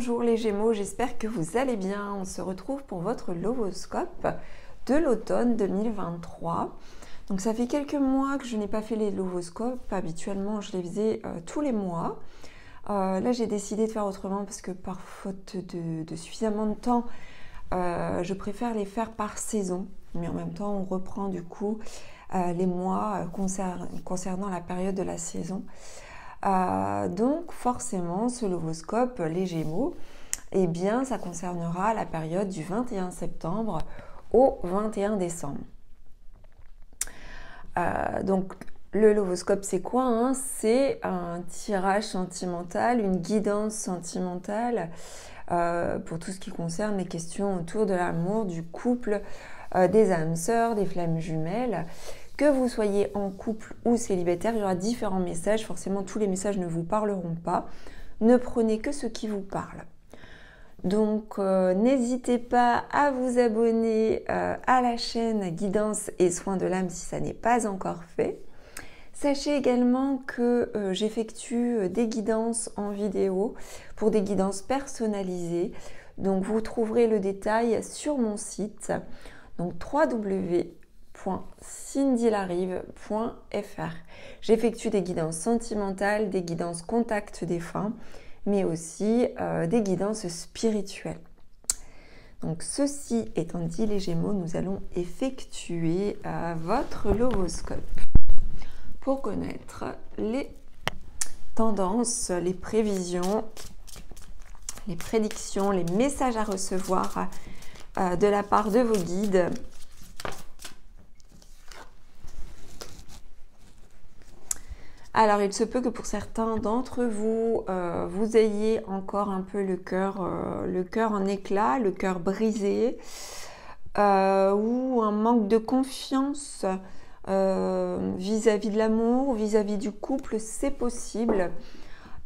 Bonjour les Gémeaux, j'espère que vous allez bien. On se retrouve pour votre Lovoscope de l'automne 2023. Donc ça fait quelques mois que je n'ai pas fait les Lovoscopes. Habituellement, je les faisais tous les mois. Là, j'ai décidé de faire autrement parce que par faute de suffisamment de temps, je préfère les faire par saison. Mais en même temps, on reprend du coup les mois concernant la période de la saison. Donc forcément, ce Lovoscope, les Gémeaux, eh bien, ça concernera la période du 21 septembre au 21 décembre. Donc le Lovoscope, c'est quoi hein? C'est un tirage sentimental, une guidance sentimentale pour tout ce qui concerne les questions autour de l'amour, du couple, des âmes sœurs, des flammes jumelles. Que vous soyez en couple ou célibataire, il y aura différents messages. Forcément, tous les messages ne vous parleront pas. Ne prenez que ce qui vous parle. Donc, n'hésitez pas à vous abonner à la chaîne Guidance et Soins de l'âme si ça n'est pas encore fait. Sachez également que j'effectue des guidances en vidéo pour des guidances personnalisées. Donc, vous trouverez le détail sur mon site. Donc, www.cindylarive.fr. J'effectue des guidances sentimentales, des guidances contact défunt, mais aussi des guidances spirituelles. Donc ceci étant dit les Gémeaux, nous allons effectuer votre Lovoscope pour connaître les tendances, les prévisions, les prédictions, les messages à recevoir de la part de vos guides. Alors, il se peut que pour certains d'entre vous, vous ayez encore un peu le cœur en éclats, le cœur brisé, ou un manque de confiance vis-à-vis de l'amour, vis-à-vis du couple, c'est possible.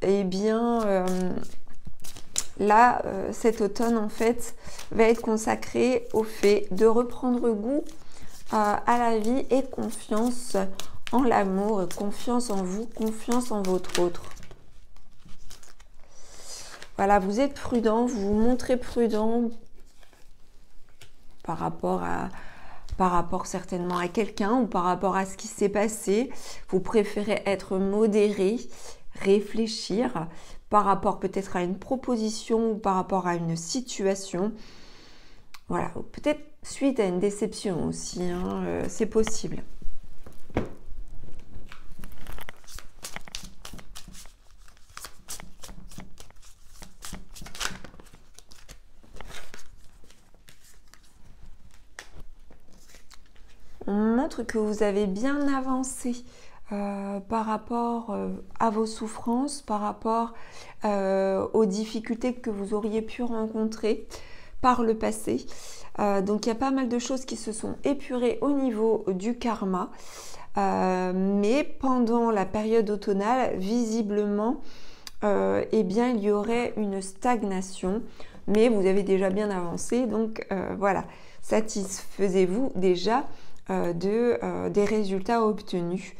Eh bien, là, cet automne, en fait, va être consacré au fait de reprendre goût à la vie et confiance en l'amour, confiance en vous, confiance en votre autre. Voilà, vous êtes prudent, vous vous montrez prudent par rapport certainement à quelqu'un ou par rapport à ce qui s'est passé. Vous préférez être modéré, réfléchir par rapport peut-être à une proposition ou par rapport à une situation. Voilà, peut-être suite à une déception aussi, hein, c'est possible. On montre que vous avez bien avancé par rapport à vos souffrances, par rapport aux difficultés que vous auriez pu rencontrer par le passé. Donc il y a pas mal de choses qui se sont épurées au niveau du karma. Mais pendant la période automnale, visiblement, eh bien, il y aurait une stagnation. Mais vous avez déjà bien avancé. Donc voilà, satisfaisez-vous déjà des résultats obtenus,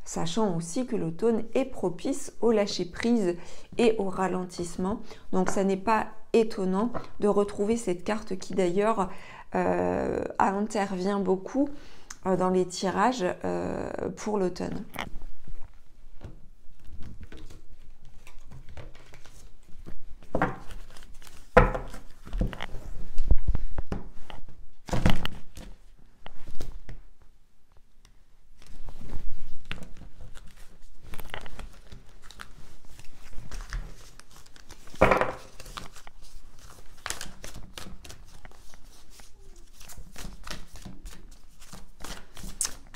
sachant aussi que l'automne est propice au lâcher-prise et au ralentissement. Donc ça n'est pas étonnant de retrouver cette carte qui d'ailleurs intervient beaucoup dans les tirages pour l'automne.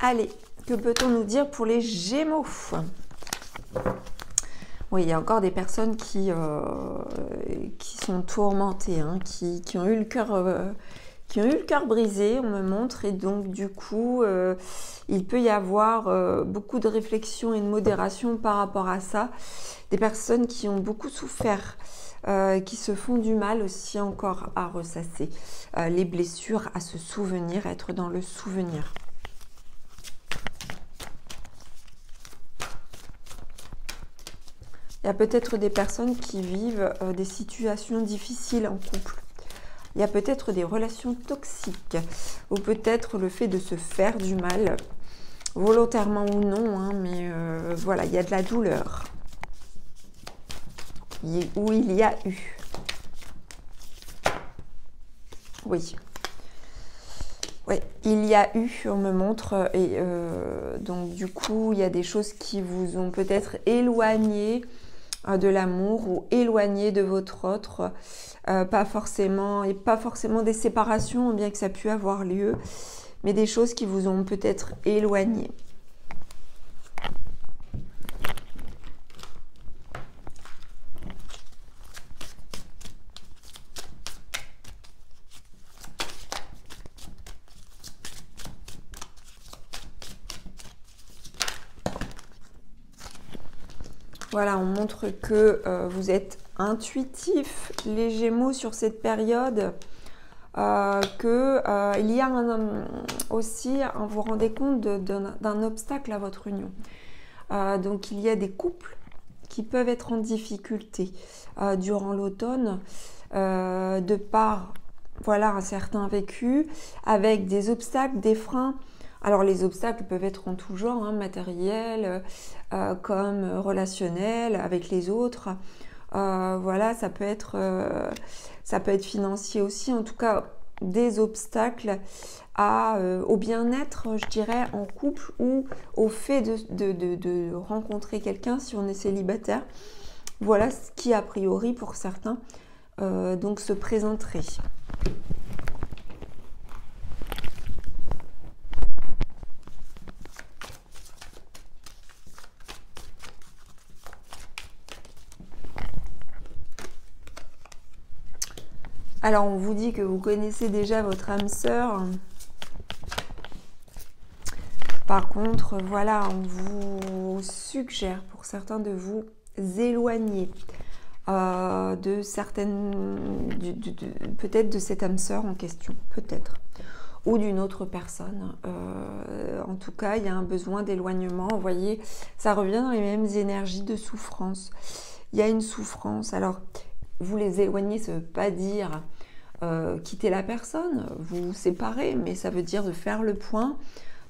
Allez, que peut-on nous dire pour les Gémeaux? Oui, il y a encore des personnes qui sont tourmentées, hein, qui ont eu le cœur brisé, on me montre, et donc du coup, il peut y avoir beaucoup de réflexion et de modération par rapport à ça. Des personnes qui ont beaucoup souffert, qui se font du mal aussi encore à ressasser. Les blessures, à se souvenir, être dans le souvenir. Il y a peut-être des personnes qui vivent des situations difficiles en couple. Il y a peut-être des relations toxiques ou peut-être le fait de se faire du mal, volontairement ou non, hein, mais voilà, il y a de la douleur. Où il y a eu. Oui. Oui, il y a eu, on me montre, et donc du coup, il y a des choses qui vous ont peut-être éloigné de l'amour ou éloigné de votre autre, pas forcément des séparations, bien que ça pu avoir lieu, mais des choses qui vous ont peut-être éloigné. Voilà, on montre que vous êtes intuitif, les Gémeaux, sur cette période, il y a aussi, vous vous rendez compte d'un obstacle à votre union. Donc, il y a des couples qui peuvent être en difficulté durant l'automne, de par voilà, un certain vécu, avec des obstacles, des freins. Alors les obstacles peuvent être en tout genre, hein, matériels, comme relationnels avec les autres. Voilà, ça peut être financier aussi. En tout cas, des obstacles au bien-être, je dirais, en couple ou au fait de rencontrer quelqu'un si on est célibataire. Voilà ce qui, a priori, pour certains, donc se présenterait. Alors, on vous dit que vous connaissez déjà votre âme sœur. Par contre, voilà, on vous suggère pour certains de vous éloigner de certaines, peut-être de cette âme sœur en question, peut-être, ou d'une autre personne. En tout cas, il y a un besoin d'éloignement. Vous voyez, ça revient dans les mêmes énergies de souffrance. Il y a une souffrance. Alors, vous les éloigner, ça ne veut pas dire quitter la personne, vous séparer, mais ça veut dire de faire le point,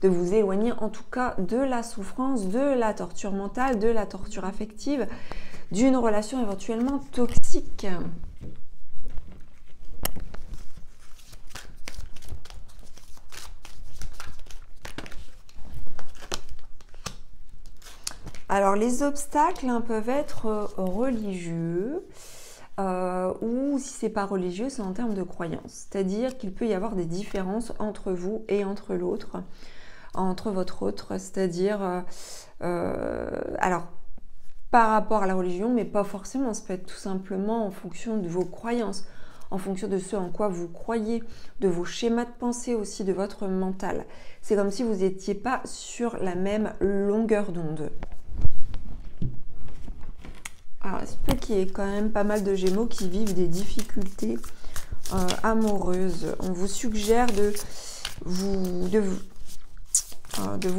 de vous éloigner en tout cas de la souffrance, de la torture mentale, de la torture affective, d'une relation éventuellement toxique. Alors les obstacles peuvent être religieux, ou si c'est pas religieux, c'est en termes de croyance. C'est-à-dire qu'il peut y avoir des différences entre vous et entre l'autre, entre votre autre, c'est-à-dire, alors, par rapport à la religion, mais pas forcément, ça peut être tout simplement en fonction de vos croyances, en fonction de ce en quoi vous croyez, de vos schémas de pensée aussi, de votre mental. C'est comme si vous n'étiez pas sur la même longueur d'onde. Alors, il se peut qu'il y ait quand même pas mal de Gémeaux qui vivent des difficultés amoureuses. On vous suggère de vous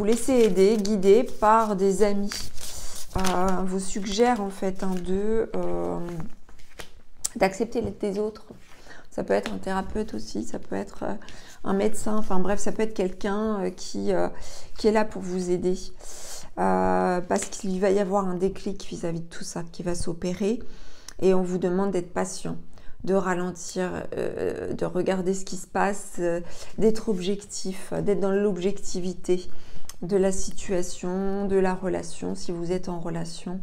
laisser aider, guider par des amis. On vous suggère en fait d'accepter l'aide des autres. Ça peut être un thérapeute aussi, ça peut être un médecin, enfin bref, ça peut être quelqu'un qui est là pour vous aider. Parce qu'il va y avoir un déclic vis-à-vis de tout ça qui va s'opérer et on vous demande d'être patient, de ralentir, de regarder ce qui se passe, d'être objectif, d'être dans l'objectivité de la situation, de la relation. Si vous êtes en relation,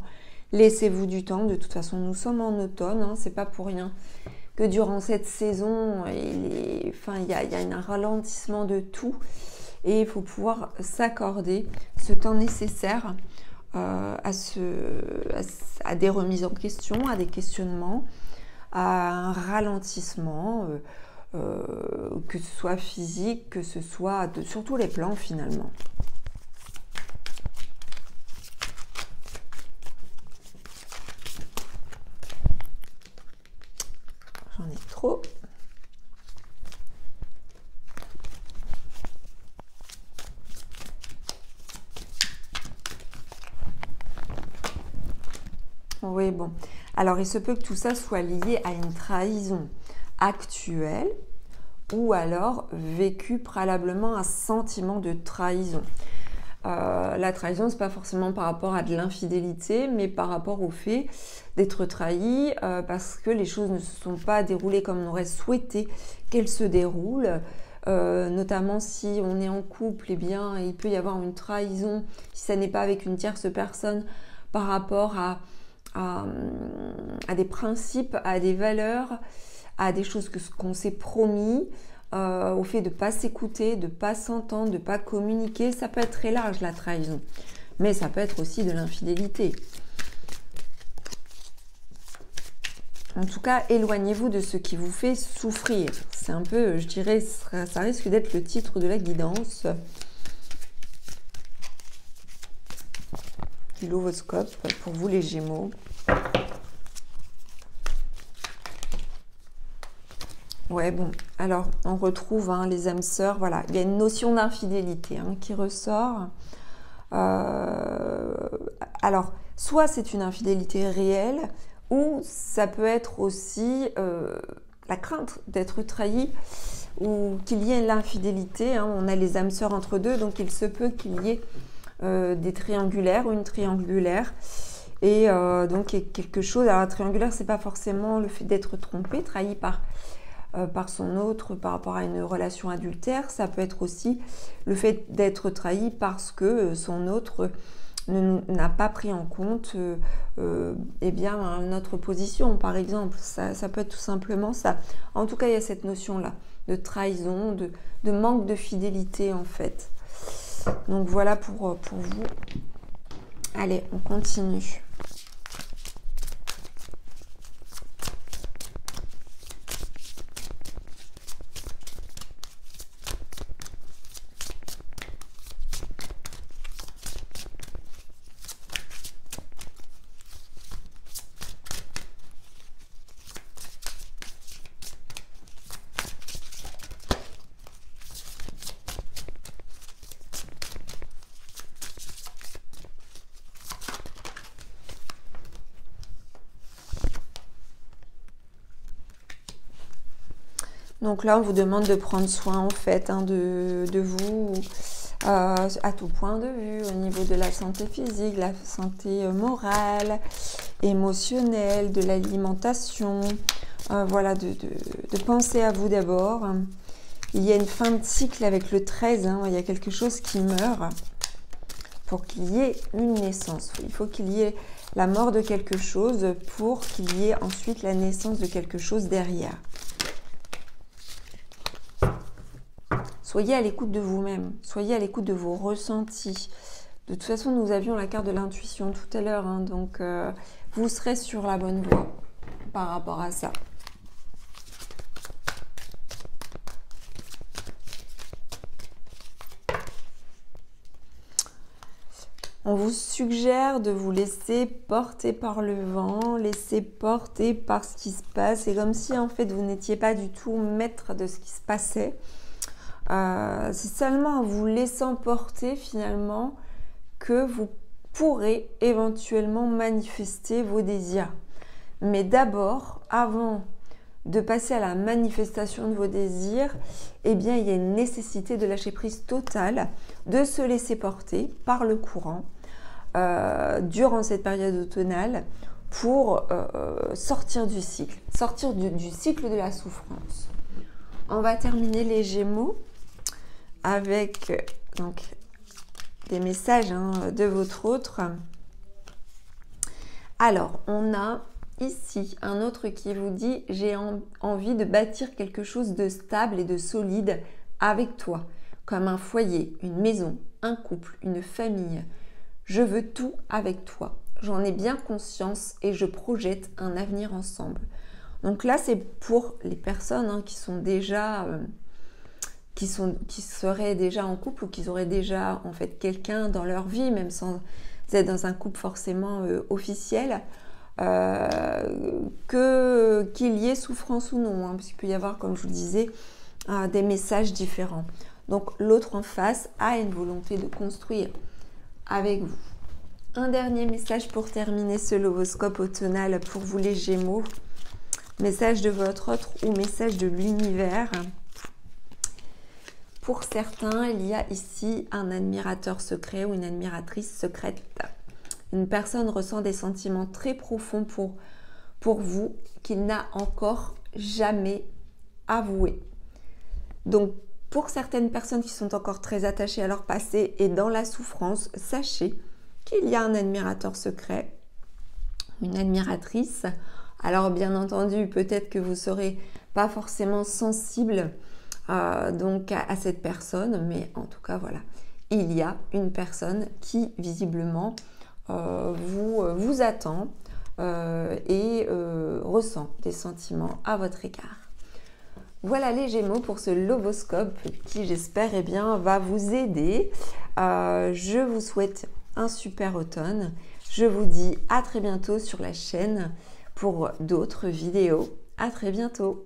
laissez-vous du temps. De toute façon, nous sommes en automne, hein, c'est pas pour rien que durant cette saison, il y a un ralentissement de tout. Et il faut pouvoir s'accorder ce temps nécessaire à des remises en question, à des questionnements, à un ralentissement, que ce soit physique, que ce soit sur tous les plans finalement. J'en ai trop. Oui, bon. Alors, il se peut que tout ça soit lié à une trahison actuelle ou alors vécu préalablement un sentiment de trahison. La trahison, c'est pas forcément par rapport à de l'infidélité, mais par rapport au fait d'être trahi parce que les choses ne se sont pas déroulées comme on aurait souhaité qu'elles se déroulent. Notamment si on est en couple, eh bien, il peut y avoir une trahison si ça n'est pas avec une tierce personne par rapport à des principes, à des valeurs, à des choses qu'on s'est promis. Au fait de ne pas s'écouter, de ne pas s'entendre, de ne pas communiquer. Ça peut être très large la trahison, mais ça peut être aussi de l'infidélité. En tout cas, éloignez-vous de ce qui vous fait souffrir. C'est un peu, je dirais, ça risque d'être le titre de la guidance du Lovoscope pour vous les Gémeaux. Ouais, bon, alors on retrouve les âmes sœurs, voilà, il y a une notion d'infidélité qui ressort. Alors, soit c'est une infidélité réelle, ou ça peut être aussi la crainte d'être trahi, ou qu'il y ait l'infidélité. On a les âmes sœurs entre deux, donc il se peut qu'il y ait des triangulaires ou une triangulaire. Et donc il y a quelque chose, alors la triangulaire, c'est pas forcément le fait d'être trompé, trahi par son autre par rapport à une relation adultère, ça peut être aussi le fait d'être trahi parce que son autre n'a pas pris en compte eh bien, notre position, par exemple. Ça peut être tout simplement ça. En tout cas, il y a cette notion-là de trahison, de manque de fidélité, en fait. Donc voilà pour vous. Allez, on continue. Donc là, on vous demande de prendre soin en fait de vous à tout point de vue, au niveau de la santé physique, la santé morale, émotionnelle, de l'alimentation. Voilà, de penser à vous d'abord. Il y a une fin de cycle avec le 13, il y a quelque chose qui meurt pour qu'il y ait une naissance. Il faut qu'il y ait la mort de quelque chose pour qu'il y ait ensuite la naissance de quelque chose derrière. Soyez à l'écoute de vous-même, soyez à l'écoute de vos ressentis. De toute façon, nous avions la carte de l'intuition tout à l'heure, donc vous serez sur la bonne voie par rapport à ça. On vous suggère de vous laisser porter par le vent, laisser porter par ce qui se passe. C'est comme si en fait vous n'étiez pas du tout maître de ce qui se passait. C'est seulement en vous laissant porter finalement que vous pourrez éventuellement manifester vos désirs. Mais d'abord, avant de passer à la manifestation de vos désirs, eh bien, il y a une nécessité de lâcher prise totale, de se laisser porter par le courant durant cette période automnale pour sortir du cycle, sortir du cycle de la souffrance. On va terminer les Gémeaux avec donc des messages de votre autre. Alors, on a ici un autre qui vous dit « J'ai envie de bâtir quelque chose de stable et de solide avec toi, comme un foyer, une maison, un couple, une famille. Je veux tout avec toi. J'en ai bien conscience et je projette un avenir ensemble. » Donc là, c'est pour les personnes qui sont déjà... qui seraient déjà en couple ou qui auraient déjà en fait quelqu'un dans leur vie, même sans être dans un couple forcément officiel, qu'il y ait souffrance ou non, puisqu'il peut y avoir, comme je vous le disais, des messages différents. Donc l'autre en face a une volonté de construire avec vous. Un dernier message pour terminer ce lovoscope automnal pour vous les Gémeaux. Message de votre autre ou message de l'univers. Pour certains, il y a ici un admirateur secret ou une admiratrice secrète. Une personne ressent des sentiments très profonds pour vous qu'il n'a encore jamais avoués. Donc, pour certaines personnes qui sont encore très attachées à leur passé et dans la souffrance, sachez qu'il y a un admirateur secret, une admiratrice. Alors, bien entendu, peut-être que vous ne serez pas forcément sensible donc à cette personne, mais en tout cas, voilà, il y a une personne qui, visiblement, vous attend et ressent des sentiments à votre égard. Voilà les Gémeaux pour ce lovoscope qui, j'espère, va vous aider. Je vous souhaite un super automne. Je vous dis à très bientôt sur la chaîne pour d'autres vidéos. À très bientôt.